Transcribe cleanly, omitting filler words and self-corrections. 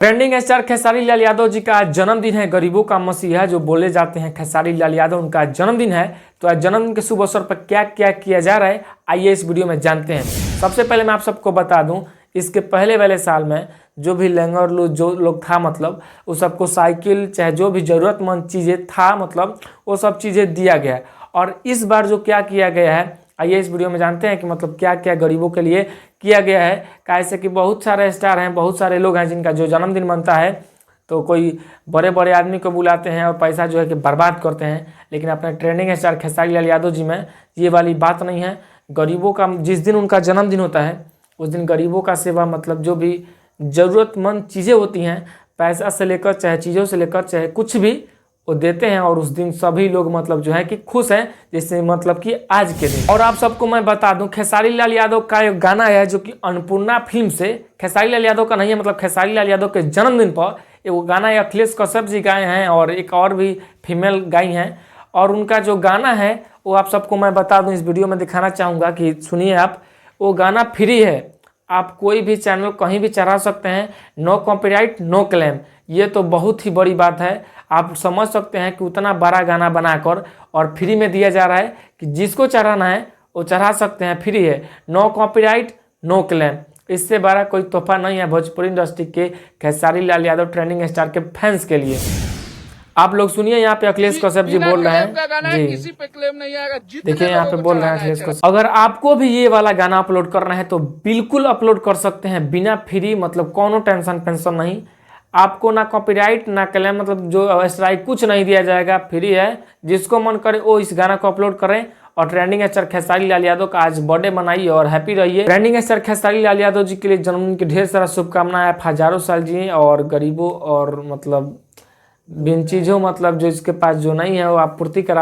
Trending star Khesari Lal Yadav ji का आज जन्मदिन है। गरीबों का मसीहा जो बोले जाते हैं खेसारी लाल यादव, उनका जन्मदिन है। तो आज जन्मदिन के शुभ अवसर पर क्या क्या किया जा रहा है, आइए इस वीडियो में जानते हैं। सबसे पहले मैं आप सबको बता दूं, इसके पहले वाले साल में जो भी लंगर लोग जो लोग था, मतलब वो सबको साइकिल चाहे जो भी ज़रूरतमंद चीज़ें था, मतलब वो सब चीज़ें दिया गया। और इस बार जो क्या किया गया है, आइए इस वीडियो में जानते हैं कि मतलब क्या क्या गरीबों के लिए किया गया है। कैसे कि बहुत सारे स्टार हैं, बहुत सारे लोग हैं जिनका जो जन्मदिन बनता है तो कोई बड़े बड़े आदमी को बुलाते हैं और पैसा जो है कि बर्बाद करते हैं, लेकिन अपने ट्रेंडिंग स्टार खेसारी लाल यादव जी में ये वाली बात नहीं है। गरीबों का जिस दिन उनका जन्मदिन होता है उस दिन गरीबों का सेवा, मतलब जो भी ज़रूरतमंद चीज़ें होती हैं, पैसा से लेकर चाहे चीज़ों से लेकर चाहे कुछ भी, वो देते हैं। और उस दिन सभी लोग मतलब जो है कि खुश हैं, जैसे मतलब कि आज के दिन। और आप सबको मैं बता दूं, खेसारी लाल यादव का एक गाना है जो कि अन्नपूर्णा फिल्म से, खेसारी लाल यादव का नहीं है, मतलब खेसारी लाल यादव के जन्मदिन पर वो गाना अखिलेश कश्यप जी गाए हैं और एक और भी फीमेल गाई हैं। और उनका जो गाना है वो आप सबको मैं बता दूँ, इस वीडियो में दिखाना चाहूँगा कि सुनिए आप। वो गाना फ्री है, आप कोई भी चैनल कहीं भी चढ़ा सकते हैं, नो कॉपीराइट नो क्लेम। ये तो बहुत ही बड़ी बात है। आप समझ सकते हैं कि उतना बड़ा गाना बनाकर और फ्री में दिया जा रहा है कि जिसको चढ़ाना है वो चढ़ा सकते हैं, फ्री है, नो कॉपीराइट नो क्लेम। इससे बड़ा कोई तोहफा नहीं है भोजपुरी इंडस्ट्री के खेसारी लाल यादव ट्रेंडिंग स्टार के फैंस के लिए। आप लोग सुनिए, यहाँ पे अखिलेश कश्यप जी बोल रहे हैं जी, किसी पे क्लेम नहीं आएगा। देखिए यहाँ पे बोल रहे हैं अखिलेश कश्यप। अगर आपको भी ये वाला गाना अपलोड करना है तो बिल्कुल अपलोड कर सकते हैं, बिना फ्री, मतलब कोनो टेंशन पेंशन नहीं। आपको ना कॉपीराइट ना क्लेम, मतलब जो स्ट्राइक कुछ नहीं दिया जाएगा, फ्री है। जिसको मन करे वो इस गाना को अपलोड करें। और ट्रेंडिंग स्टार खेसारी लाल यादव का आज बर्थडे मनाइए और हैप्पी रहिए। ट्रेंडिंग स्टार खेसारी लाल यादव जी के लिए जन्मदिन की ढेर सारा शुभकामनाएं। आप हजारों साल जिए और गरीबों और मतलब बिन चीज़ों, मतलब जो इसके पास जो नहीं है वो आप पूर्ति करा।